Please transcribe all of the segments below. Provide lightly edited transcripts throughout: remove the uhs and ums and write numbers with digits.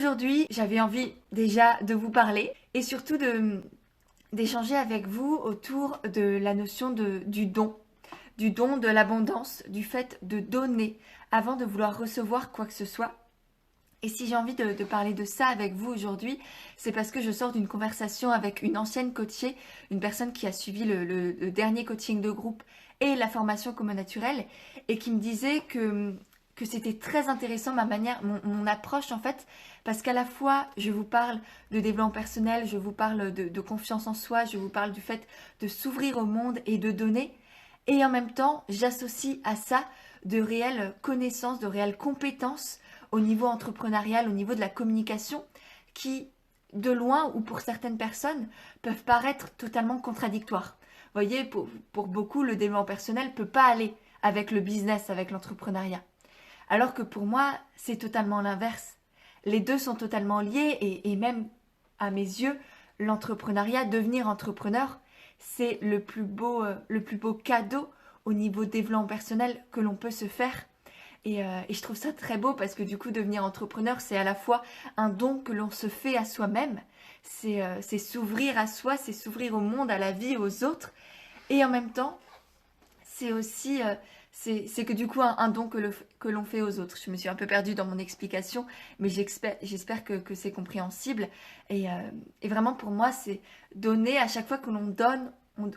Aujourd'hui, j'avais envie déjà de vous parler et surtout d'échanger avec vous autour de la notion du don, de l'abondance, du fait de donner avant de vouloir recevoir quoi que ce soit. Et si j'ai envie de parler de ça avec vous aujourd'hui, c'est parce que je sors d'une conversation avec une ancienne coachée, une personne qui a suivi le dernier coaching de groupe et la formation Commun Naturel, et qui me disait que c'était très intéressant ma manière, mon approche en fait, parce qu'à la fois je vous parle de développement personnel, je vous parle de confiance en soi, je vous parle du fait de s'ouvrir au monde et de donner, et en même temps j'associe à ça de réelles connaissances, de réelles compétences au niveau entrepreneurial, au niveau de la communication, qui, de loin ou pour certaines personnes, peuvent paraître totalement contradictoires. Vous voyez, pour beaucoup, le développement personnel ne peut pas aller avec le business, avec l'entrepreneuriat. Alors que pour moi, c'est totalement l'inverse. Les deux sont totalement liés et même à mes yeux, l'entrepreneuriat, devenir entrepreneur, c'est le plus beau cadeau au niveau développement personnel que l'on peut se faire. Et je trouve ça très beau parce que du coup, devenir entrepreneur, c'est à la fois un don que l'on se fait à soi-même, c'est s'ouvrir à soi, c'est s'ouvrir au monde, à la vie, aux autres. Et en même temps, c'est aussi, c'est que du coup, un don que l'on fait aux autres. Je me suis un peu perdue dans mon explication, mais j'espère que c'est compréhensible. Et vraiment, pour moi, c'est donner, à chaque fois que l'on donne,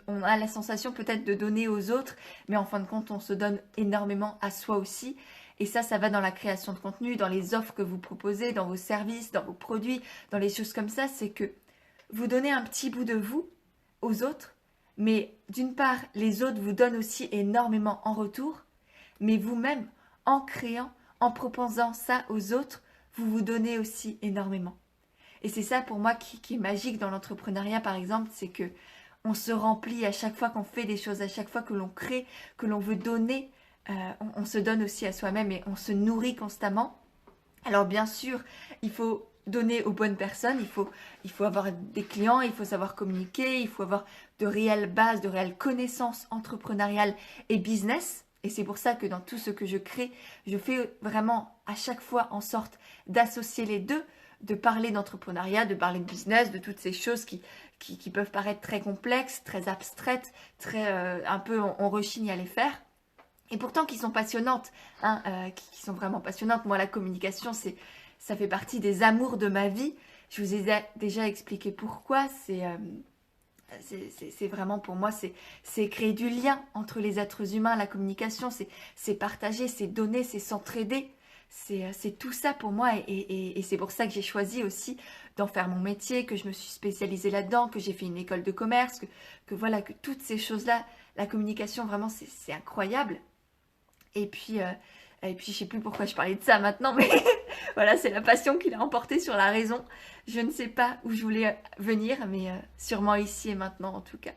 on a la sensation peut-être de donner aux autres, mais en fin de compte, on se donne énormément à soi aussi. Et ça va dans la création de contenu, dans les offres que vous proposez, dans vos services, dans vos produits, dans les choses comme ça. C'est que vous donnez un petit bout de vous aux autres, mais d'une part, les autres vous donnent aussi énormément en retour, mais vous-même, en créant, en proposant ça aux autres, vous vous donnez aussi énormément. Et c'est ça pour moi qui est magique dans l'entrepreneuriat, par exemple, c'est que on se remplit à chaque fois qu'on fait des choses, à chaque fois que l'on crée, que l'on veut donner, on se donne aussi à soi-même et on se nourrit constamment. Alors bien sûr, il faut donner aux bonnes personnes, il faut avoir des clients, il faut savoir communiquer, il faut avoir de réelles bases, de réelles connaissances entrepreneuriales et business. Et c'est pour ça que dans tout ce que je crée, je fais vraiment à chaque fois en sorte d'associer les deux, de parler d'entrepreneuriat, de parler de business, de toutes ces choses qui peuvent paraître très complexes, très abstraites, très un peu on rechigne à les faire et pourtant qui sont passionnantes, hein, qui sont vraiment passionnantes. Moi, la communication, ça fait partie des amours de ma vie. Je vous ai déjà expliqué pourquoi. C'est vraiment pour moi, c'est créer du lien entre les êtres humains. La communication, c'est partager, c'est donner, c'est s'entraider. C'est tout ça pour moi et c'est pour ça que j'ai choisi aussi d'en faire mon métier, que je me suis spécialisée là-dedans, que j'ai fait une école de commerce, que voilà, que toutes ces choses-là, la communication, vraiment, c'est incroyable. Et puis, euh, et puis, je sais plus pourquoi je parlais de ça maintenant, mais voilà, c'est la passion qui l'a emporté sur la raison. Je ne sais pas où je voulais venir, mais sûrement ici et maintenant en tout cas.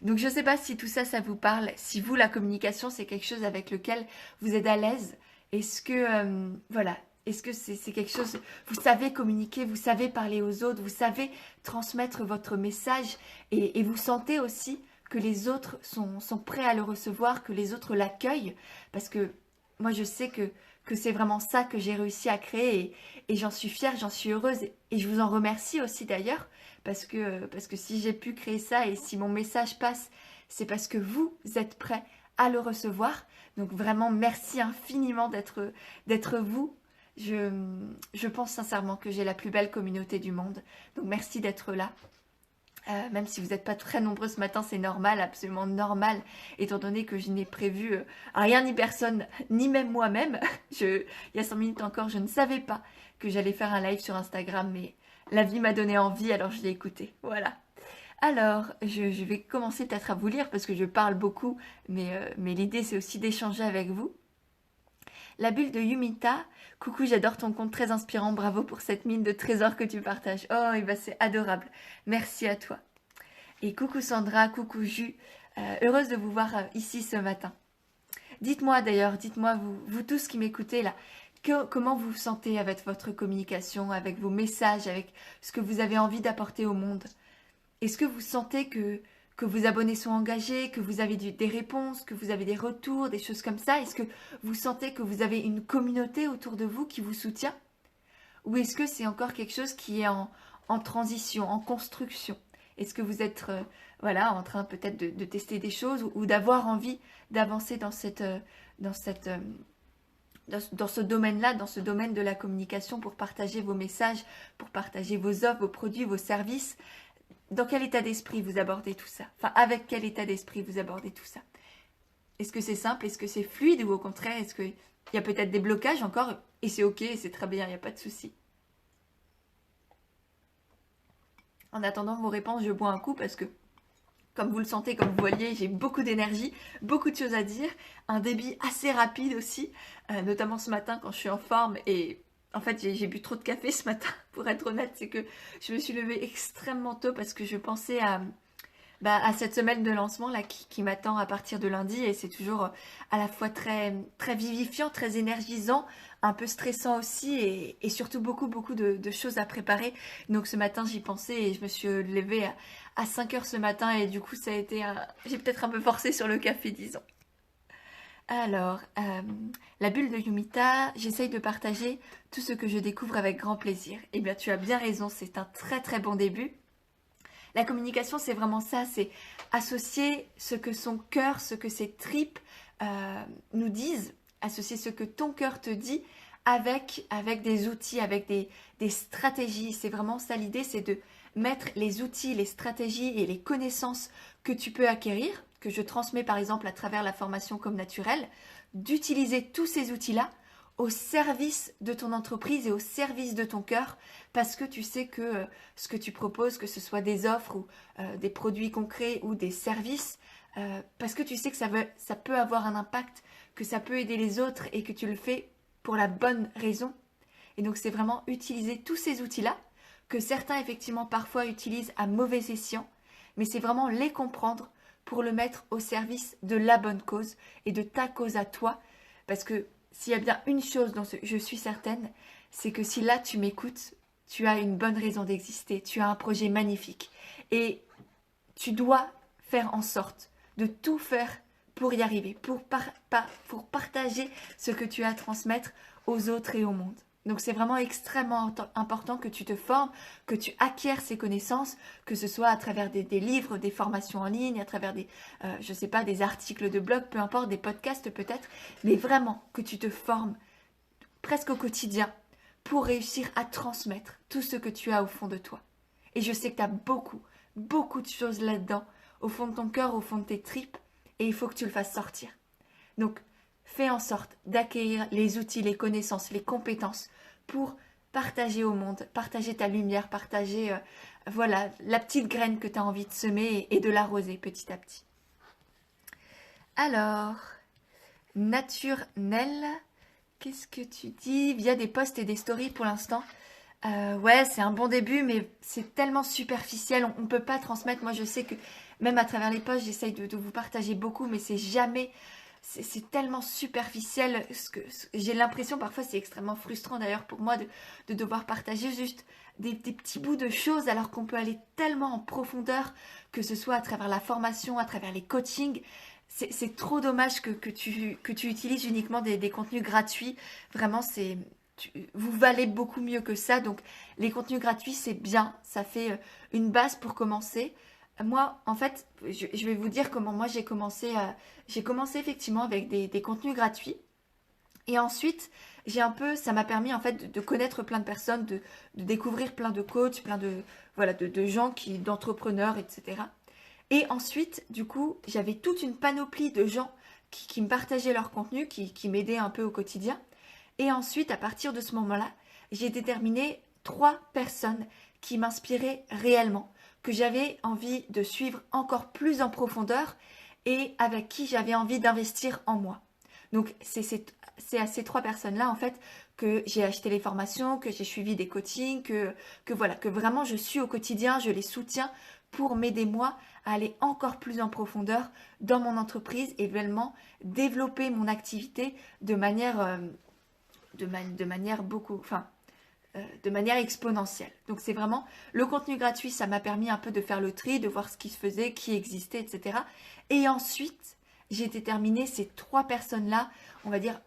Donc, je ne sais pas si tout ça, ça vous parle. Si vous, la communication, c'est quelque chose avec lequel vous êtes à l'aise. Est-ce que, voilà, est-ce que c'est quelque chose, vous savez communiquer, vous savez parler aux autres, vous savez transmettre votre message et vous sentez aussi que les autres sont prêts à le recevoir, que les autres l'accueillent, parce que moi je sais que c'est vraiment ça que j'ai réussi à créer et j'en suis fière, j'en suis heureuse et je vous en remercie aussi d'ailleurs parce que si j'ai pu créer ça et si mon message passe, c'est parce que vous êtes prêts à le recevoir. Donc vraiment merci infiniment d'être vous. Je, je pense sincèrement que j'ai la plus belle communauté du monde. Donc merci d'être là. Même si vous n'êtes pas très nombreux ce matin, c'est normal, absolument normal, étant donné que je n'ai prévu rien ni personne, ni même moi-même. Il y a 5 minutes encore, je ne savais pas que j'allais faire un live sur Instagram, mais la vie m'a donné envie, alors je l'ai écouté. Voilà. Alors, je vais commencer peut-être à vous lire parce que je parle beaucoup, mais l'idée c'est aussi d'échanger avec vous. La bulle de Yumita. Coucou, j'adore ton compte très inspirant. Bravo pour cette mine de trésors que tu partages. Oh, et ben c'est adorable. Merci à toi. Et coucou Sandra, coucou Jus. Heureuse de vous voir ici ce matin. Dites-moi d'ailleurs, dites-moi vous tous qui m'écoutez là, comment vous vous sentez avec votre communication, avec vos messages, avec ce que vous avez envie d'apporter au monde. Est-ce que vous sentez que vos abonnés sont engagés, que vous avez des réponses, que vous avez des retours, des choses comme ça? Est-ce que vous sentez que vous avez une communauté autour de vous qui vous soutient? Ou est-ce que c'est encore quelque chose qui est en transition, en construction? Est-ce que vous êtes voilà, en train peut-être de tester des choses ou d'avoir envie d'avancer dans cette, dans ce domaine-là, dans ce domaine de la communication pour partager vos messages, pour partager vos offres, vos produits, vos services? Dans quel état d'esprit vous abordez tout ça? Enfin, avec quel état d'esprit vous abordez tout ça? Est-ce que c'est simple? Est-ce que c'est fluide? Ou au contraire, est-ce qu'il y a peut-être des blocages encore? Et c'est ok, c'est très bien, il n'y a pas de souci. En attendant vos réponses, je bois un coup parce que, comme vous le sentez, comme vous voyez, j'ai beaucoup d'énergie, beaucoup de choses à dire, un débit assez rapide aussi, notamment ce matin quand je suis en forme et en fait j'ai bu trop de café ce matin, pour être honnête, c'est que je me suis levée extrêmement tôt parce que je pensais à cette semaine de lancement là qui m'attend à partir de lundi et c'est toujours à la fois très, très vivifiant, très énergisant, un peu stressant aussi et surtout beaucoup de choses à préparer. Donc ce matin j'y pensais et je me suis levée à 5 heures ce matin et du coup ça a été j'ai peut-être un peu forcé sur le café, disons. Alors, la bulle de Yumita, j'essaye de partager tout ce que je découvre avec grand plaisir. Eh bien, tu as bien raison, c'est un très très bon début. La communication, c'est vraiment ça, c'est associer ce que son cœur, ce que ses tripes nous disent, associer ce que ton cœur te dit avec des outils, avec des stratégies. C'est vraiment ça l'idée, c'est de mettre les outils, les stratégies et les connaissances que tu peux acquérir, que je transmets par exemple à travers la formation Comme Naturel, d'utiliser tous ces outils-là au service de ton entreprise et au service de ton cœur, parce que tu sais que ce que tu proposes, que ce soit des offres ou des produits concrets ou des services, parce que tu sais que ça peut avoir un impact, que ça peut aider les autres et que tu le fais pour la bonne raison. Et donc c'est vraiment utiliser tous ces outils-là, que certains effectivement parfois utilisent à mauvais escient, mais c'est vraiment les comprendre pour le mettre au service de la bonne cause et de ta cause à toi, parce que s'il y a bien une chose dont je suis certaine, c'est que si là tu m'écoutes, tu as une bonne raison d'exister, tu as un projet magnifique et tu dois faire en sorte de tout faire pour y arriver, pour partager ce que tu as à transmettre aux autres et au monde. Donc c'est vraiment extrêmement important que tu te formes, que tu acquières ces connaissances, que ce soit à travers des livres, des formations en ligne, à travers je sais pas, des articles de blog, peu importe, des podcasts peut-être, mais vraiment que tu te formes presque au quotidien pour réussir à transmettre tout ce que tu as au fond de toi. Et je sais que tu as beaucoup de choses là-dedans, au fond de ton cœur, au fond de tes tripes, et il faut que tu le fasses sortir. Donc, fais en sorte d'acquérir les outils, les connaissances, les compétences pour partager au monde, partager ta lumière, partager voilà, la petite graine que tu as envie de semer et de l'arroser petit à petit. Alors, Naturnel, qu'est-ce que tu dis? Via des posts et des stories pour l'instant. Ouais, c'est un bon début, mais c'est tellement superficiel, on ne peut pas transmettre. Moi, je sais que même à travers les posts, j'essaye de vous partager beaucoup, mais c'est jamais... C'est tellement superficiel. J'ai l'impression, parfois, c'est extrêmement frustrant d'ailleurs pour moi de devoir partager juste des petits bouts de choses alors qu'on peut aller tellement en profondeur, que ce soit à travers la formation, à travers les coachings. C'est trop dommage que tu utilises uniquement des contenus gratuits. Vraiment, vous valez beaucoup mieux que ça. Donc, les contenus gratuits, c'est bien. Ça fait une base pour commencer. Moi, en fait, je vais vous dire comment moi j'ai commencé. J'ai commencé effectivement avec des contenus gratuits. Et ensuite, ça m'a permis en fait de connaître plein de personnes, de découvrir plein de coachs, plein de gens d'entrepreneurs, etc. Et ensuite, du coup, j'avais toute une panoplie de gens qui me partageaient leur contenu, qui m'aidaient un peu au quotidien. Et ensuite, à partir de ce moment-là, j'ai déterminé 3 personnes qui m'inspiraient réellement, que j'avais envie de suivre encore plus en profondeur et avec qui j'avais envie d'investir en moi. Donc, c'est à ces 3 personnes-là, en fait, que j'ai acheté les formations, que j'ai suivi des coachings, que vraiment je suis au quotidien, je les soutiens pour m'aider moi à aller encore plus en profondeur dans mon entreprise et réellement développer mon activité de manière de manière exponentielle. Donc c'est vraiment le contenu gratuit, ça m'a permis un peu de faire le tri, de voir ce qui se faisait, qui existait, etc. Et ensuite, j'ai déterminé ces 3 personnes-là, on va dire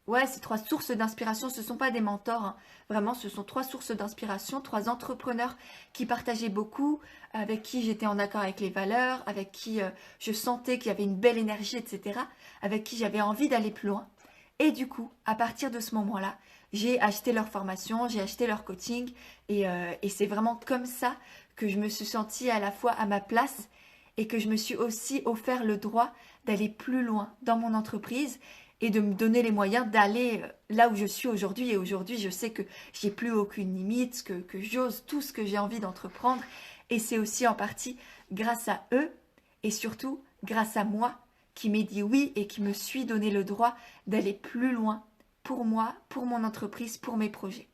Ouais, ces 3 sources d'inspiration, ce ne sont pas des mentors, hein. Vraiment, ce sont 3 sources d'inspiration, 3 entrepreneurs qui partageaient beaucoup, avec qui j'étais en accord avec les valeurs, avec qui je sentais qu'il y avait une belle énergie, etc. Avec qui j'avais envie d'aller plus loin. Et du coup, à partir de ce moment-là, j'ai acheté leur formation, j'ai acheté leur coaching, et c'est vraiment comme ça que je me suis sentie à la fois à ma place et que je me suis aussi offert le droit d'aller plus loin dans mon entreprise et de me donner les moyens d'aller là où je suis aujourd'hui. Et aujourd'hui, je sais que j'ai plus aucune limite, que j'ose tout ce que j'ai envie d'entreprendre. Et c'est aussi en partie grâce à eux et surtout grâce à moi qui m'ai dit oui et qui me suis donné le droit d'aller plus loin pour moi, pour mon entreprise, pour mes projets.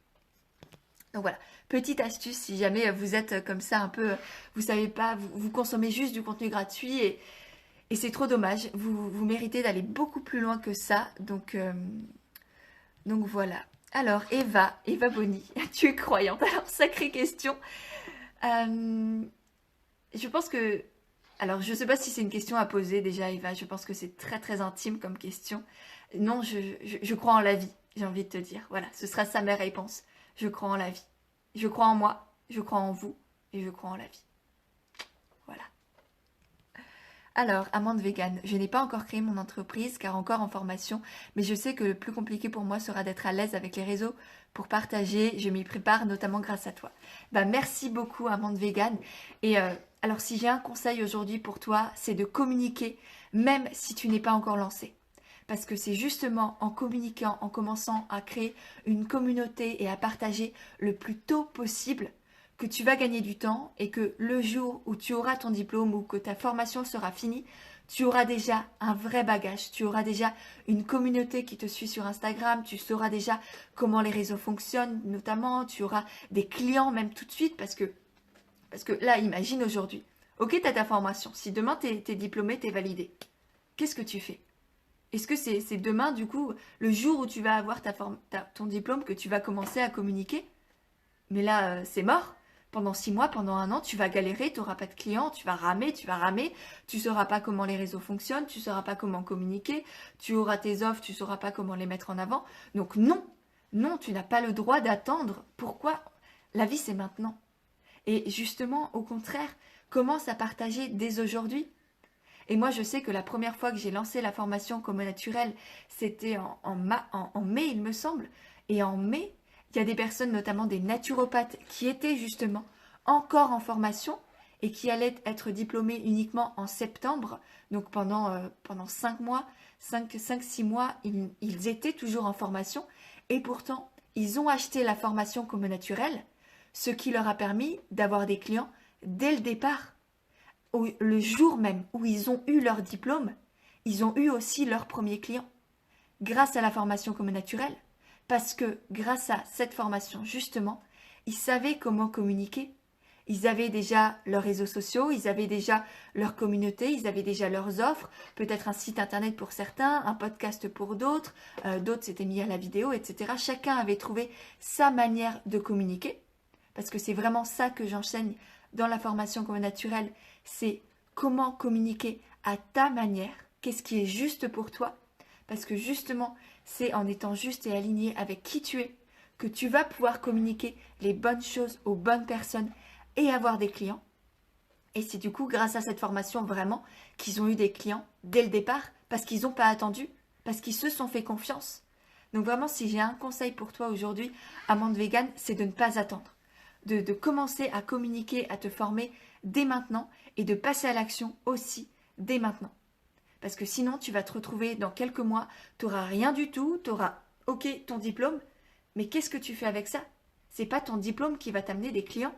Donc voilà, petite astuce si jamais vous êtes comme ça un peu, vous savez pas, vous consommez juste du contenu gratuit et c'est trop dommage. Vous méritez d'aller beaucoup plus loin que ça. Donc voilà. Alors Eva Bonny, tu es croyante? Alors sacrée question. Euh, je pense que... Alors je ne sais pas si c'est une question à poser déjà Eva. Je pense que c'est très très intime comme question. Non, je crois en la vie, j'ai envie de te dire. Voilà, ce sera ça mes réponses. Je crois en la vie. Je crois en moi, je crois en vous et je crois en la vie. Voilà. Alors, Amande Vegan, je n'ai pas encore créé mon entreprise car encore en formation, mais je sais que le plus compliqué pour moi sera d'être à l'aise avec les réseaux pour partager. Je m'y prépare notamment grâce à toi. Bah, merci beaucoup Amande Vegan. Et alors, si j'ai un conseil aujourd'hui pour toi, c'est de communiquer même si tu n'es pas encore lancé. Parce que c'est justement en communiquant, en commençant à créer une communauté et à partager le plus tôt possible que tu vas gagner du temps et que le jour où tu auras ton diplôme ou que ta formation sera finie, tu auras déjà un vrai bagage, tu auras déjà une communauté qui te suit sur Instagram, tu sauras déjà comment les réseaux fonctionnent notamment, tu auras des clients même tout de suite parce que là, imagine aujourd'hui, ok, tu as ta formation, si demain tu es diplômé, tu es validé, qu'est-ce que tu fais? Est-ce que c'est demain, du coup, le jour où tu vas avoir ton diplôme, que tu vas commencer à communiquer? Mais là, c'est mort. Pendant 6 mois, pendant un an, tu vas galérer, tu n'auras pas de clients, tu vas ramer, tu ne sauras pas comment les réseaux fonctionnent, tu ne sauras pas comment communiquer, tu auras tes offres, tu ne sauras pas comment les mettre en avant. Donc non, non, tu n'as pas le droit d'attendre. Pourquoi? La vie, c'est maintenant. Et justement, au contraire, commence à partager dès aujourd'hui. Et moi, je sais que la première fois que j'ai lancé la formation Comme Naturel, c'était en mai, il me semble. Et en mai, il y a des personnes, notamment des naturopathes, qui étaient justement encore en formation et qui allaient être diplômés uniquement en septembre. Donc pendant 5 mois, 5-6 mois, ils étaient toujours en formation. Et pourtant, ils ont acheté la formation Comme Naturel, ce qui leur a permis d'avoir des clients dès le départ. Le jour même où ils ont eu leur diplôme, ils ont eu aussi leur premier client, grâce à la formation Comme Naturel, parce que grâce à cette formation, justement, ils savaient comment communiquer. Ils avaient déjà leurs réseaux sociaux, ils avaient déjà leur communauté, ils avaient déjà leurs offres, peut-être un site internet pour certains, un podcast pour d'autres, d'autres s'étaient mis à la vidéo, etc. Chacun avait trouvé sa manière de communiquer, parce que c'est vraiment ça que j'enseigne dans la formation Comme Naturel, c'est comment communiquer à ta manière, qu'est-ce qui est juste pour toi, parce que justement, c'est en étant juste et aligné avec qui tu es que tu vas pouvoir communiquer les bonnes choses aux bonnes personnes et avoir des clients. Et c'est du coup grâce à cette formation vraiment qu'ils ont eu des clients dès le départ, parce qu'ils n'ont pas attendu, parce qu'ils se sont fait confiance. Donc vraiment, si j'ai un conseil pour toi aujourd'hui, Amande Vegan, c'est de ne pas attendre. De commencer à communiquer, à te former dès maintenant et de passer à l'action aussi dès maintenant. Parce que sinon, tu vas te retrouver dans quelques mois, tu n'auras rien du tout, tu auras, ok, ton diplôme, mais qu'est-ce que tu fais avec ça? C'est pas ton diplôme qui va t'amener des clients,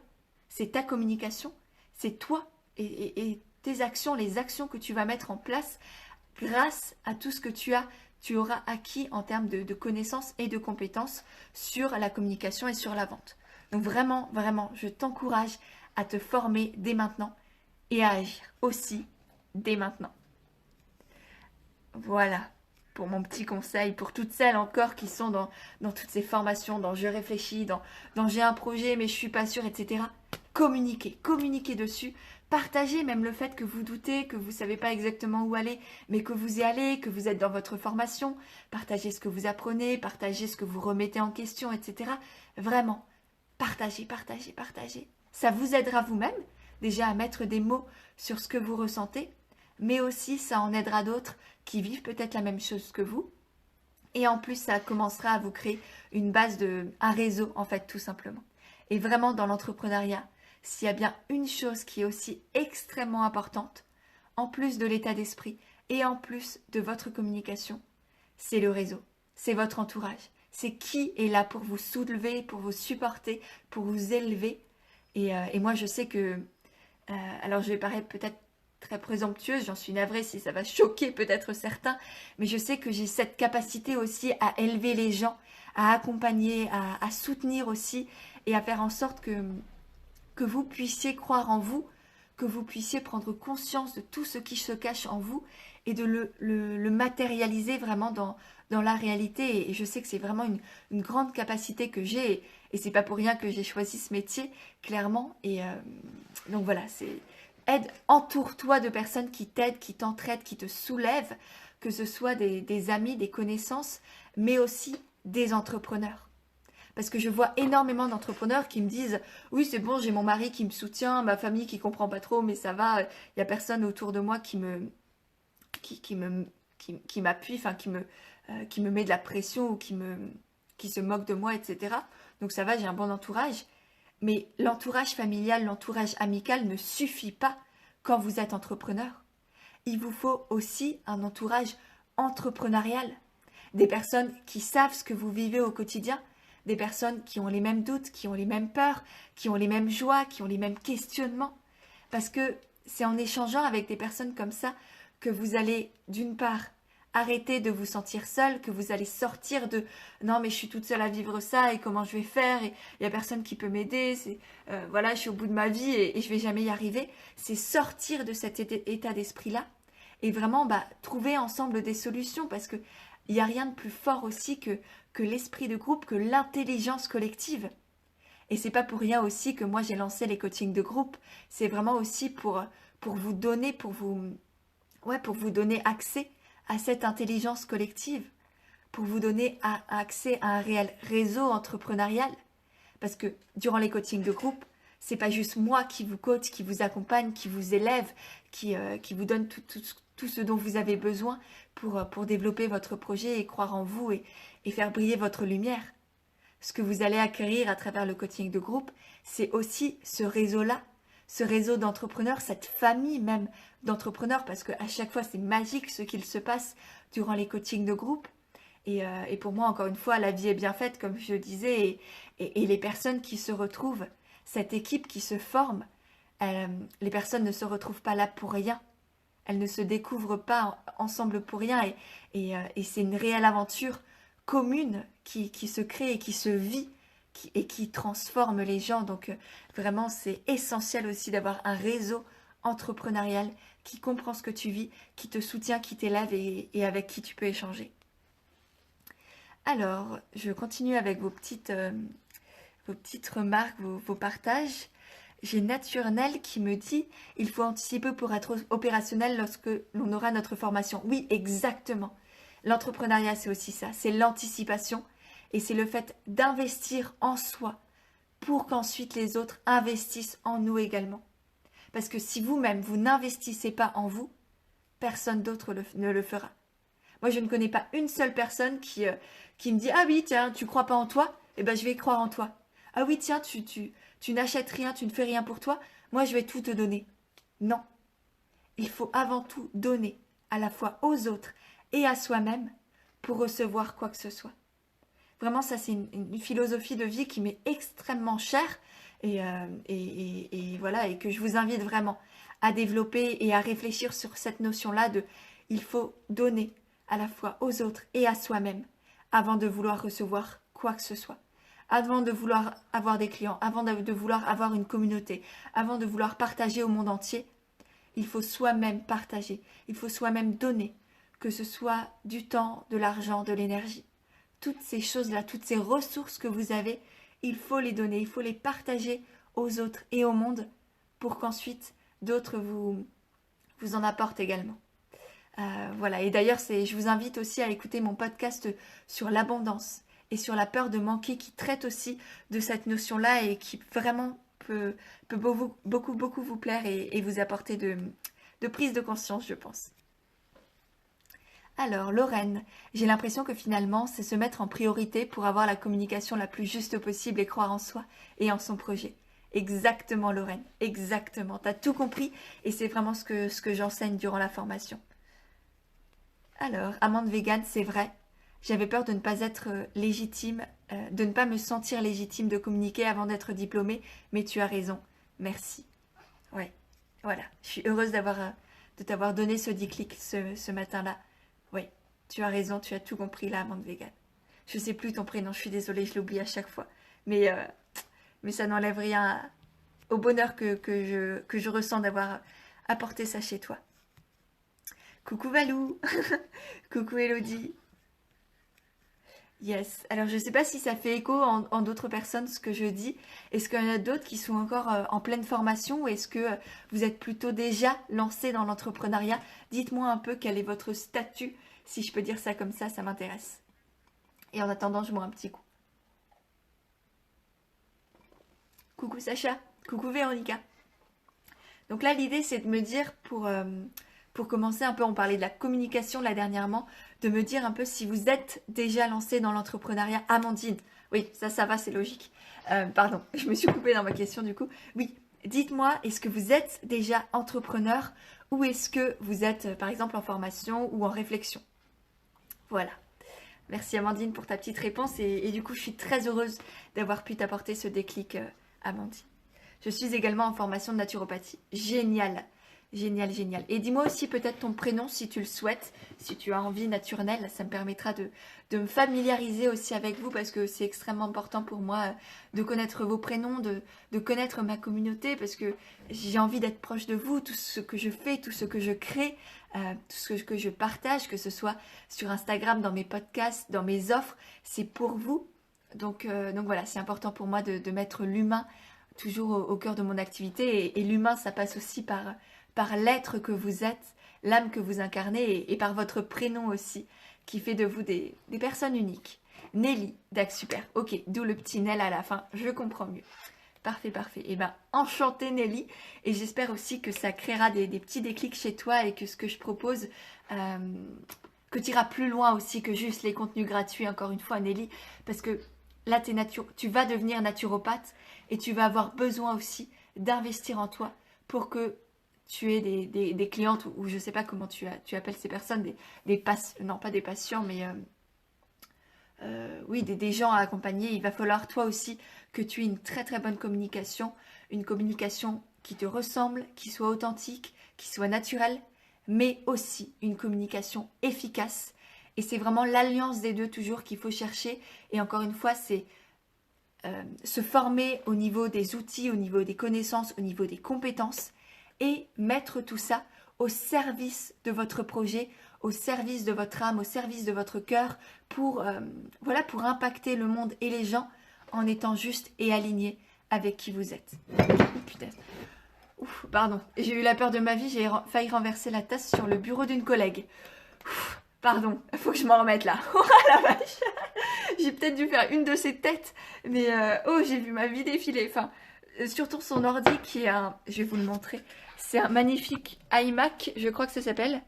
c'est ta communication, c'est toi et tes actions, les actions que tu vas mettre en place grâce à tout ce que tu auras acquis en termes de connaissances et de compétences sur la communication et sur la vente. Donc vraiment, vraiment, je t'encourage à te former dès maintenant et à agir aussi dès maintenant. Voilà pour mon petit conseil, pour toutes celles encore qui sont dans toutes ces formations, dans je réfléchis, dans j'ai un projet mais je suis pas sûre, etc. communiquez dessus, partagez même le fait que vous doutez, que vous ne savez pas exactement où aller, mais que vous y allez, que vous êtes dans votre formation, partagez ce que vous apprenez, partagez ce que vous remettez en question, etc. Vraiment, partagez. Ça vous aidera vous-même, déjà à mettre des mots sur ce que vous ressentez, mais aussi ça en aidera d'autres qui vivent peut-être la même chose que vous. Et en plus, ça commencera à vous créer une base un réseau en fait, tout simplement. Et vraiment, dans l'entrepreneuriat, s'il y a bien une chose qui est aussi extrêmement importante, en plus de l'état d'esprit et en plus de votre communication, c'est le réseau, c'est votre entourage. C'est qui est là pour vous soulever, pour vous supporter, pour vous élever. Et moi, je sais que, alors je vais paraître peut-être très présomptueuse, j'en suis navrée si ça va choquer peut-être certains, mais je sais que j'ai cette capacité aussi à élever les gens, à accompagner, à soutenir aussi et à faire en sorte que vous puissiez croire en vous, que vous puissiez prendre conscience de tout ce qui se cache en vous et de le matérialiser vraiment dans la réalité. Et je sais que c'est vraiment une grande capacité que j'ai et c'est pas pour rien que j'ai choisi ce métier, clairement. Et donc voilà, entoure-toi de personnes qui t'aident, qui t'entraident, qui te soulèvent, que ce soit des amis, des connaissances, mais aussi des entrepreneurs. Parce que je vois énormément d'entrepreneurs qui me disent « Oui, c'est bon, j'ai mon mari qui me soutient, ma famille qui comprend pas trop, mais ça va, il n'y a personne autour de moi qui m'appuie, enfin qui me met de la pression ou qui se moque de moi, etc. Donc ça va, j'ai un bon entourage. » Mais l'entourage familial, l'entourage amical ne suffit pas quand vous êtes entrepreneur. Il vous faut aussi un entourage entrepreneurial. Des personnes qui savent ce que vous vivez au quotidien, des personnes qui ont les mêmes doutes, qui ont les mêmes peurs, qui ont les mêmes joies, qui ont les mêmes questionnements. Parce que c'est en échangeant avec des personnes comme ça que vous allez, d'une part, arrêter de vous sentir seul, que vous allez sortir de « non mais je suis toute seule à vivre ça et comment je vais faire et il n'y a personne qui peut m'aider, voilà, je suis au bout de ma vie et je vais jamais y arriver ». C'est sortir de cet état d'esprit-là et vraiment trouver ensemble des solutions parce que il n'y a rien de plus fort aussi que l'esprit de groupe, que l'intelligence collective. Et c'est pas pour rien aussi que moi j'ai lancé les coachings de groupe. C'est vraiment aussi pour vous donner, pour vous donner accès à cette intelligence collective, pour vous donner accès à un réel réseau entrepreneurial. Parce que durant les coachings de groupe, c'est pas juste moi qui vous coach, qui vous accompagne, qui vous élève, qui vous donne tout ce dont vous avez besoin pour développer votre projet et croire en vous et faire briller votre lumière. Ce que vous allez acquérir à travers le coaching de groupe, c'est aussi ce réseau-là, ce réseau d'entrepreneurs, cette famille même d'entrepreneurs, parce qu'à chaque fois, c'est magique ce qu'il se passe durant les coachings de groupe. Et pour moi, encore une fois, la vie est bien faite, comme je disais, et les personnes qui se retrouvent, cette équipe qui se forme, les personnes ne se retrouvent pas là pour rien. Elles ne se découvrent pas ensemble pour rien, et c'est une réelle aventure commune qui se crée et qui se vit et qui transforme les gens. Donc vraiment, c'est essentiel aussi d'avoir un réseau entrepreneurial qui comprend ce que tu vis, qui te soutient, qui t'élève et avec qui tu peux échanger. Alors, je continue avec vos petites remarques, vos partages. J'ai Naturnel qui me dit « Il faut anticiper pour être opérationnel lorsque l'on aura notre formation. » Oui, exactement. L'entrepreneuriat, c'est aussi ça. C'est l'anticipation et c'est le fait d'investir en soi pour qu'ensuite les autres investissent en nous également. Parce que si vous-même, vous n'investissez pas en vous, personne d'autre ne le fera. Moi, je ne connais pas une seule personne qui me dit « Ah oui, tiens, tu crois pas en toi? Eh bien, je vais croire en toi. Ah oui, tiens, tu n'achètes rien, tu ne fais rien pour toi, moi je vais tout te donner. » Non. Il faut avant tout donner, à la fois aux autres et à soi-même, pour recevoir quoi que ce soit. Vraiment, ça c'est une philosophie de vie qui m'est extrêmement chère et voilà, et que je vous invite vraiment à développer et à réfléchir sur cette notion-là de il faut donner à la fois aux autres et à soi-même avant de vouloir recevoir quoi que ce soit. Avant de vouloir avoir des clients, avant de vouloir avoir une communauté, avant de vouloir partager au monde entier, il faut soi-même partager, il faut soi-même donner, que ce soit du temps, de l'argent, de l'énergie. Toutes ces choses-là, toutes ces ressources que vous avez, il faut les donner, il faut les partager aux autres et au monde pour qu'ensuite d'autres vous en apportent également. Voilà, et d'ailleurs, je vous invite aussi à écouter mon podcast sur l'abondance et sur la peur de manquer qui traite aussi de cette notion-là et qui vraiment peut beaucoup vous plaire et vous apporter de prise de conscience, je pense. Alors, Lorraine, j'ai l'impression que finalement, c'est se mettre en priorité pour avoir la communication la plus juste possible et croire en soi et en son projet. Exactement, Lorraine, exactement. T'as tout compris et c'est vraiment ce que j'enseigne durant la formation. Alors, amande végane, c'est vrai. J'avais peur de ne pas être légitime, de ne pas me sentir légitime de communiquer avant d'être diplômée, mais tu as raison. Merci. Ouais, voilà. Je suis heureuse de t'avoir donné ce déclic ce matin-là. Oui, tu as raison, tu as tout compris là, amande végane. Je sais plus ton prénom, je suis désolée, je l'oublie à chaque fois. Mais ça n'enlève rien au bonheur que je ressens d'avoir apporté ça chez toi. Coucou Valou. Coucou Elodie. Yes. Alors je ne sais pas si ça fait écho en d'autres personnes ce que je dis. Est-ce qu'il y en a d'autres qui sont encore en pleine formation ou est-ce que vous êtes plutôt déjà lancé dans l'entrepreneuriat? Dites-moi un peu quel est votre statut, si je peux dire ça comme ça m'intéresse. Et en attendant, je bois un petit coup. Coucou Sacha. Coucou Véronica. Donc là, l'idée, c'est de me dire pour commencer un peu, on parlait de la communication là dernièrement, de me dire un peu si vous êtes déjà lancé dans l'entrepreneuriat. Amandine, oui, ça va, c'est logique. Pardon, je me suis coupée dans ma question du coup. Oui, dites-moi, est-ce que vous êtes déjà entrepreneur ou est-ce que vous êtes par exemple en formation ou en réflexion? Voilà. Merci Amandine pour ta petite réponse et du coup je suis très heureuse d'avoir pu t'apporter ce déclic Amandine. Je suis également en formation de naturopathie. Génial. Génial, génial. Et dis-moi aussi peut-être ton prénom si tu le souhaites, si tu as envie, Naturel. Ça me permettra de me familiariser aussi avec vous parce que c'est extrêmement important pour moi de connaître vos prénoms, de connaître ma communauté parce que j'ai envie d'être proche de vous, tout ce que je fais, tout ce que je crée, tout ce que je partage, que ce soit sur Instagram, dans mes podcasts, dans mes offres, c'est pour vous. Donc voilà, c'est important pour moi de mettre l'humain toujours au cœur de mon activité et l'humain, ça passe aussi par l'être que vous êtes, l'âme que vous incarnez et par votre prénom aussi, qui fait de vous des personnes uniques. Nelly, d'accord, super. Ok, d'où le petit Nel à la fin, je comprends mieux. Parfait, parfait. Eh bien, enchantée Nelly, et j'espère aussi que ça créera des petits déclics chez toi et que ce que je propose, que tu iras plus loin aussi que juste les contenus gratuits, encore une fois Nelly, parce que là, tu vas devenir naturopathe et tu vas avoir besoin aussi d'investir en toi pour que tu es des clientes ou je ne sais pas comment tu appelles ces personnes, non pas des patients, mais oui, des gens à accompagner. Il va falloir toi aussi que tu aies une très très bonne communication, une communication qui te ressemble, qui soit authentique, qui soit naturelle, mais aussi une communication efficace. Et c'est vraiment l'alliance des deux toujours qu'il faut chercher. Et encore une fois, c'est se former au niveau des outils, au niveau des connaissances, au niveau des compétences et mettre tout ça au service de votre projet, au service de votre âme, au service de votre cœur pour impacter le monde et les gens en étant juste et aligné avec qui vous êtes. Putain. Ouf, pardon, j'ai eu la peur de ma vie, j'ai failli renverser la tasse sur le bureau d'une collègue. Ouf, pardon, il faut que je m'en remette là. Oh la vache. J'ai peut-être dû faire une de ces têtes, mais j'ai vu ma vie défiler. Enfin, surtout son ordi qui est je vais vous le montrer, c'est un magnifique iMac, je crois que ça s'appelle.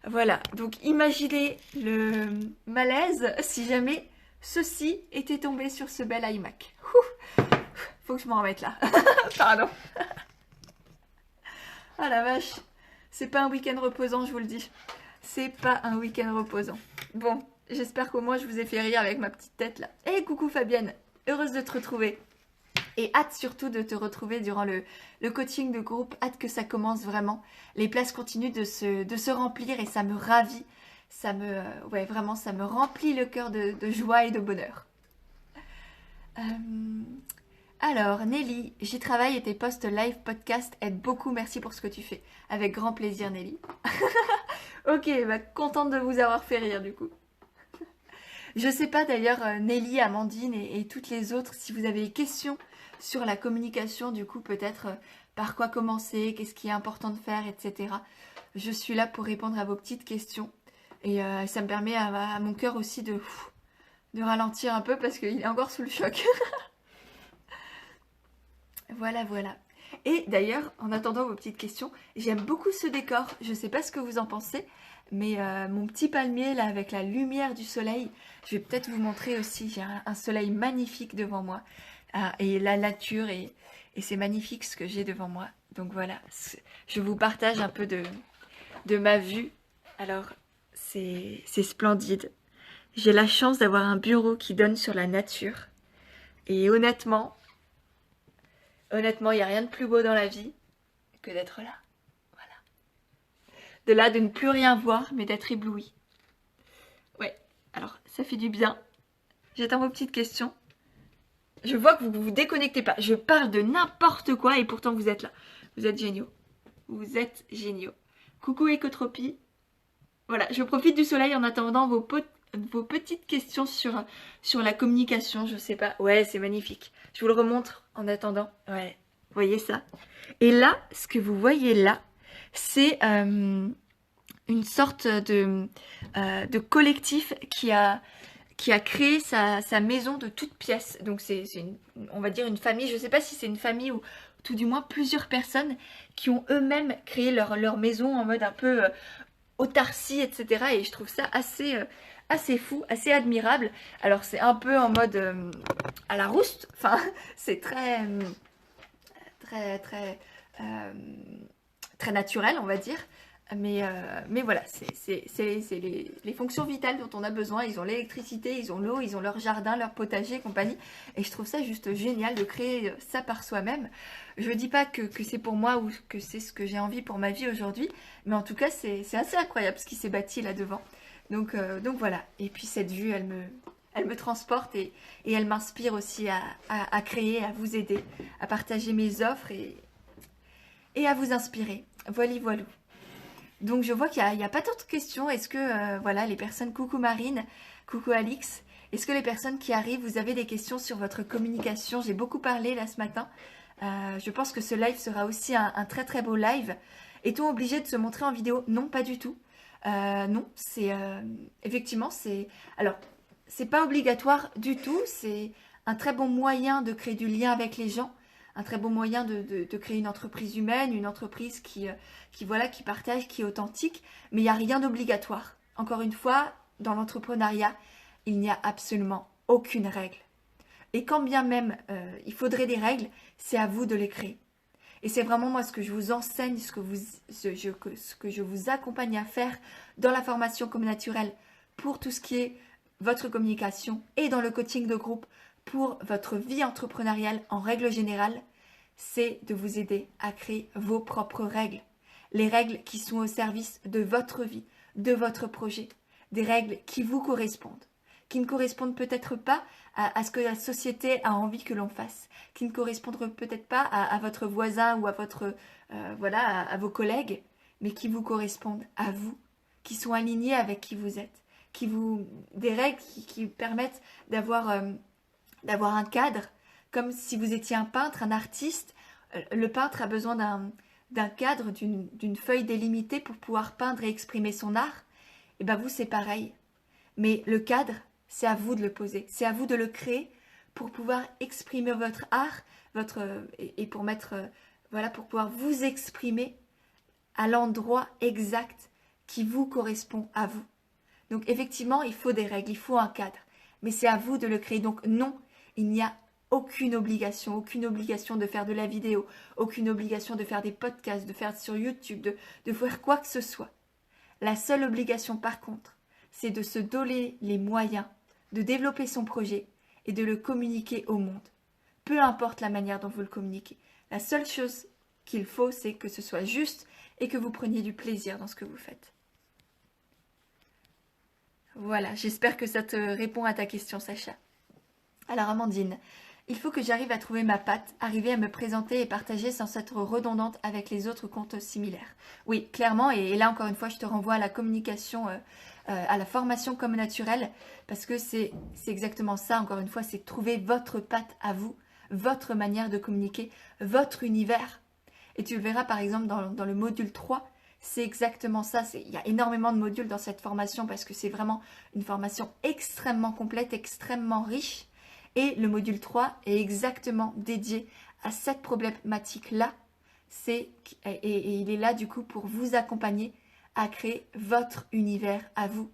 Voilà, donc imaginez le malaise si jamais ceci était tombé sur ce bel iMac. Faut que je m'en remette là. Pardon. Ah la vache, c'est pas un week-end reposant, je vous le dis. C'est pas un week-end reposant. Bon, j'espère qu'au moins je vous ai fait rire avec ma petite tête là. Hey, coucou Fabienne, heureuse de te retrouver. Et hâte surtout de te retrouver durant le coaching de groupe, hâte que ça commence vraiment. Les places continuent de se remplir et ça me ravit. Vraiment, ça me remplit le cœur de joie et de bonheur. Alors, Nelly, j'y travaille et tes posts live podcast aident beaucoup. Merci pour ce que tu fais. Avec grand plaisir, Nelly. Ok, contente de vous avoir fait rire du coup. Je sais pas d'ailleurs, Nelly, Amandine et toutes les autres, si vous avez des questions sur la communication, du coup, peut-être par quoi commencer, qu'est-ce qui est important de faire, etc. Je suis là pour répondre à vos petites questions. Et ça me permet à mon cœur aussi de ralentir un peu parce qu'il est encore sous le choc. Voilà, voilà. Et d'ailleurs, en attendant vos petites questions, j'aime beaucoup ce décor. Je ne sais pas ce que vous en pensez, mais mon petit palmier là avec la lumière du soleil, je vais peut-être vous montrer aussi. J'ai un soleil magnifique devant moi. Et la nature, et c'est magnifique ce que j'ai devant moi. Donc voilà, je vous partage un peu de ma vue. Alors, c'est splendide. J'ai la chance d'avoir un bureau qui donne sur la nature. Et honnêtement, il n'y a rien de plus beau dans la vie que d'être là. Voilà. De là, de ne plus rien voir, mais d'être ébloui. Ouais, alors ça fait du bien. J'attends vos petites questions. Je vois que vous ne vous déconnectez pas. Je parle de n'importe quoi et pourtant vous êtes là. Vous êtes géniaux. Vous êtes géniaux. Coucou Écotropie. Voilà, je profite du soleil en attendant vos petites questions sur la communication, je sais pas. Ouais, c'est magnifique. Je vous le remontre en attendant. Ouais, vous voyez ça? Et là, ce que vous voyez là, c'est une sorte de collectif qui a créé sa maison de toutes pièces. Donc c'est on va dire une famille, je ne sais pas si c'est une famille ou tout du moins plusieurs personnes qui ont eux-mêmes créé leur maison en mode un peu autarcie, etc. Et je trouve ça assez fou, assez admirable. Alors c'est un peu en mode à la rouste, enfin c'est euh, très naturel, on va dire. Mais voilà, c'est les fonctions vitales dont on a besoin. Ils ont l'électricité, ils ont l'eau, ils ont leur jardin, leur potager et compagnie. Et je trouve ça juste génial de créer ça par soi-même. Je ne dis pas que c'est pour moi ou que c'est ce que j'ai envie pour ma vie aujourd'hui. Mais en tout cas, c'est assez incroyable ce qui s'est bâti là devant. Donc voilà. Et puis cette vue, elle me transporte et elle m'inspire aussi à créer, à vous aider, à partager mes offres et à vous inspirer. Voilà, voilà. Donc je vois qu'il n'y a pas tant de questions. Est-ce que, voilà, les personnes, coucou Marine, coucou Alix, est-ce que les personnes qui arrivent, vous avez des questions sur votre communication? J'ai beaucoup parlé là ce matin. Je pense que ce live sera aussi un très très beau live. Est-on obligé de se montrer en vidéo? Non, pas du tout. Non, c'est effectivement, alors, c'est pas obligatoire du tout. C'est un très bon moyen de créer du lien avec les gens. Un très bon moyen de créer une entreprise humaine, une entreprise qui partage, qui est authentique, mais il n'y a rien d'obligatoire. Encore une fois, dans l'entrepreneuriat, il n'y a absolument aucune règle. Et quand bien même il faudrait des règles, c'est à vous de les créer. Et c'est vraiment moi ce que je vous enseigne, ce que je vous accompagne à faire dans la formation Comme Naturel pour tout ce qui est votre communication et dans le coaching de groupe pour votre vie entrepreneuriale en règle générale, c'est de vous aider à créer vos propres règles. Les règles qui sont au service de votre vie, de votre projet. Des règles qui vous correspondent. Qui ne correspondent peut-être pas à ce que la société a envie que l'on fasse. Qui ne correspondent peut-être pas à votre voisin ou à à vos collègues. Mais qui vous correspondent à vous. Qui sont alignés avec qui vous êtes. Des règles qui permettent d'avoir un cadre, comme si vous étiez un peintre, un artiste. Le peintre a besoin d'un cadre, d'une feuille délimitée pour pouvoir peindre et exprimer son art. Et bien vous, c'est pareil. Mais le cadre, c'est à vous de le poser, c'est à vous de le créer pour pouvoir exprimer votre art, et pour pour pouvoir vous exprimer à l'endroit exact qui vous correspond à vous. Donc effectivement, il faut des règles, il faut un cadre, mais c'est à vous de le créer. Donc non, il n'y a aucune obligation de faire de la vidéo, aucune obligation de faire des podcasts, de faire sur YouTube, de faire quoi que ce soit. La seule obligation par contre, c'est de se donner les moyens de développer son projet et de le communiquer au monde. Peu importe la manière dont vous le communiquez. La seule chose qu'il faut, c'est que ce soit juste et que vous preniez du plaisir dans ce que vous faites. Voilà, j'espère que ça te répond à ta question, Sacha. Alors Amandine, il faut que j'arrive à trouver ma patte, arriver à me présenter et partager sans être redondante avec les autres comptes similaires. Oui, clairement, et là encore une fois, je te renvoie à la communication, à la formation Comme Naturel, parce que c'est exactement ça, encore une fois, c'est trouver votre patte à vous, votre manière de communiquer, votre univers. Et tu le verras par exemple dans le module 3, c'est exactement ça. Il y a énormément de modules dans cette formation parce que c'est vraiment une formation extrêmement complète, extrêmement riche. Et le module 3 est exactement dédié à cette problématique-là. Et il est là du coup pour vous accompagner à créer votre univers à vous.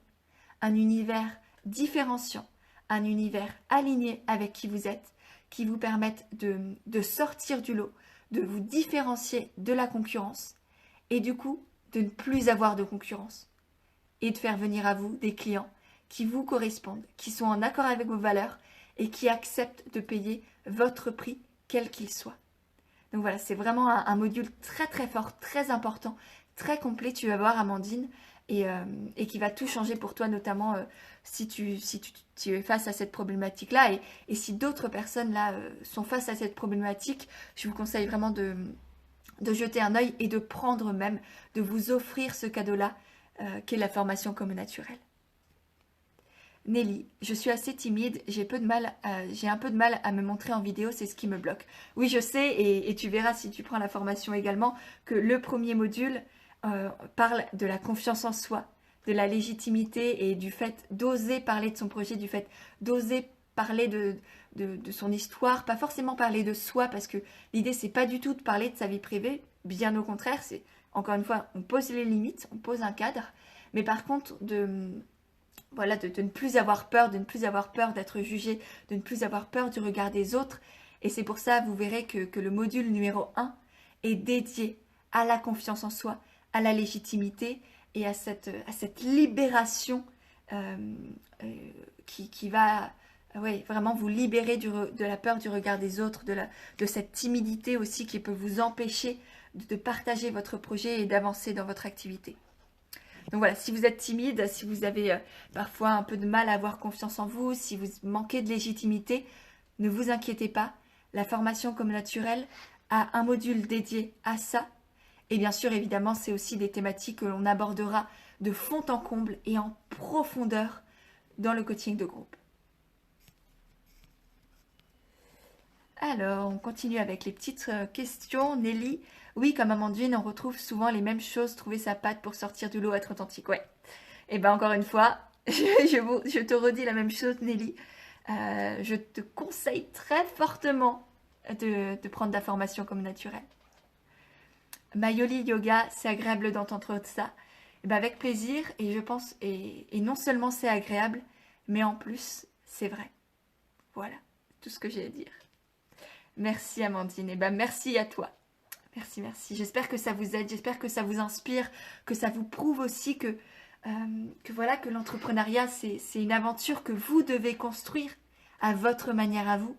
Un univers différenciant, un univers aligné avec qui vous êtes, qui vous permette de sortir du lot, de vous différencier de la concurrence et du coup de ne plus avoir de concurrence et de faire venir à vous des clients qui vous correspondent, qui sont en accord avec vos valeurs et qui acceptent de payer votre prix quel qu'il soit. Donc voilà, c'est vraiment un module très très fort, très important, très complet, tu vas voir Amandine, et qui va tout changer pour toi, notamment si tu es face à cette problématique-là. Et si d'autres personnes là sont face à cette problématique, je vous conseille vraiment de jeter un œil et de prendre même, de vous offrir ce cadeau-là, qu'est la formation comme naturelle. Nelly, je suis assez timide, j'ai un peu de mal à me montrer en vidéo, c'est ce qui me bloque. Oui, je sais, et tu verras si tu prends la formation également, que le premier module parle de la confiance en soi, de la légitimité et du fait d'oser parler de son projet, du fait d'oser parler de son histoire, pas forcément parler de soi, parce que l'idée, c'est pas du tout de parler de sa vie privée, bien au contraire, c'est, encore une fois, on pose les limites, on pose un cadre, mais par contre, voilà, de ne plus avoir peur, de ne plus avoir peur d'être jugé, de ne plus avoir peur du regard des autres. Et c'est pour ça, vous verrez que le module numéro 1 est dédié à la confiance en soi, à la légitimité et à cette libération qui va vraiment vous libérer de la peur du regard des autres, de cette timidité aussi qui peut vous empêcher de partager votre projet et d'avancer dans votre activité. Donc voilà, si vous êtes timide, si vous avez parfois un peu de mal à avoir confiance en vous, si vous manquez de légitimité, ne vous inquiétez pas. La formation comme naturelle a un module dédié à ça. Et bien sûr, évidemment, c'est aussi des thématiques que l'on abordera de fond en comble et en profondeur dans le coaching de groupe. Alors, on continue avec les petites questions. Nelly, oui, comme Amandine, on retrouve souvent les mêmes choses, trouver sa patte pour sortir du lot, être authentique. Ouais. Et bien encore une fois, je te redis la même chose, Nelly. Je te conseille très fortement de prendre la formation comme naturelle. Mayoli Yoga, c'est agréable d'entendre ça. Et ben avec plaisir, et je pense, et non seulement c'est agréable, mais en plus, c'est vrai. Voilà, tout ce que j'ai à dire. Merci Amandine, et ben merci à toi. Merci, merci. J'espère que ça vous aide, j'espère que ça vous inspire, que ça vous prouve aussi que voilà, que l'entrepreneuriat, c'est une aventure que vous devez construire à votre manière à vous.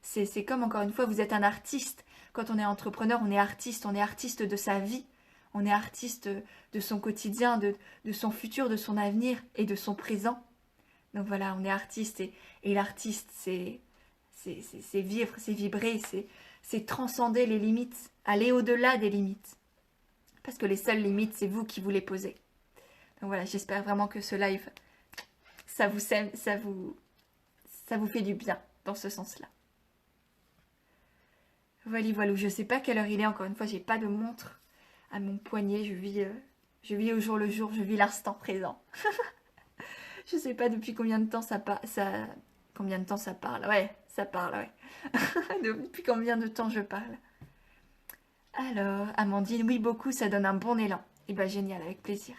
C'est comme, encore une fois, vous êtes un artiste. Quand on est entrepreneur, on est artiste de sa vie. On est artiste de son quotidien, de son futur, de son avenir et de son présent. Donc voilà, on est artiste et l'artiste, c'est vivre, c'est vibrer, c'est transcender les limites, aller au-delà des limites. Parce que les seules limites, c'est vous qui vous les posez. Donc voilà, j'espère vraiment que ce live, ça vous fait du bien dans ce sens-là. Voilà, je sais pas quelle heure il est, encore une fois, j'ai pas de montre à mon poignet, je vis au jour le jour, je vis l'instant présent. Je sais pas depuis combien de temps combien de temps ça parle, ouais, ça parle, ouais. Depuis combien de temps je parle. Alors, Amandine, oui, beaucoup, ça donne un bon élan. Et ben génial, avec plaisir.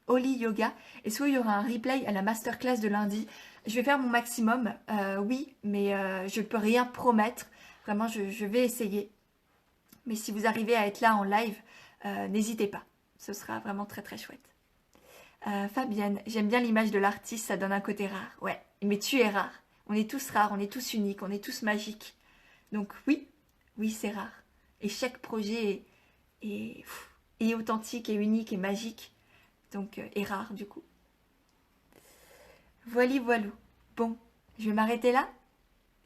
Oli Yoga, est-ce qu'il y aura un replay à la masterclass de lundi? Je vais faire mon maximum, oui, mais je ne peux rien promettre. Vraiment, je vais essayer. Mais si vous arrivez à être là en live, n'hésitez pas. Ce sera vraiment très très chouette. Fabienne, j'aime bien l'image de l'artiste, ça donne un côté rare. Ouais, mais tu es rare. On est tous rares, on est tous uniques, on est tous magiques. Donc oui, c'est rare. Et chaque projet est authentique et unique et magique. Donc est rare du coup. Voilou. Bon, je vais m'arrêter là.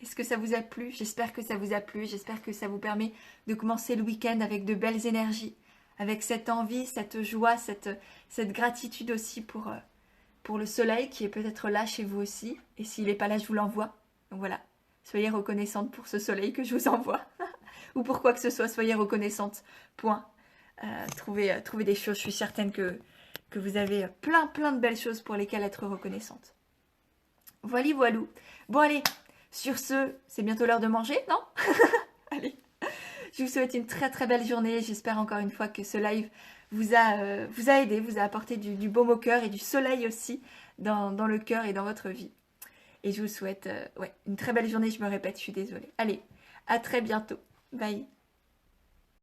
Est-ce que ça vous a plu? J'espère que ça vous a plu. J'espère que ça vous permet de commencer le week-end avec de belles énergies, avec cette envie, cette joie, cette gratitude aussi pour le soleil qui est peut-être là chez vous aussi. Et s'il n'est pas là, je vous l'envoie. Donc voilà, Soyez reconnaissante pour ce soleil que je vous envoie. Ou pour quoi que ce soit, soyez reconnaissante. Point. Trouvez des choses. Je suis certaine que vous avez plein de belles choses pour lesquelles être reconnaissante. Voilà, voilou. Bon, allez, sur ce, c'est bientôt l'heure de manger, non? Allez, je vous souhaite une très belle journée. J'espère encore une fois que ce live vous a aidé, vous a apporté du baume au cœur et du soleil aussi dans le cœur et dans votre vie. Et je vous souhaite une très belle journée. Je me répète, je suis désolée. Allez, à très bientôt. Bye.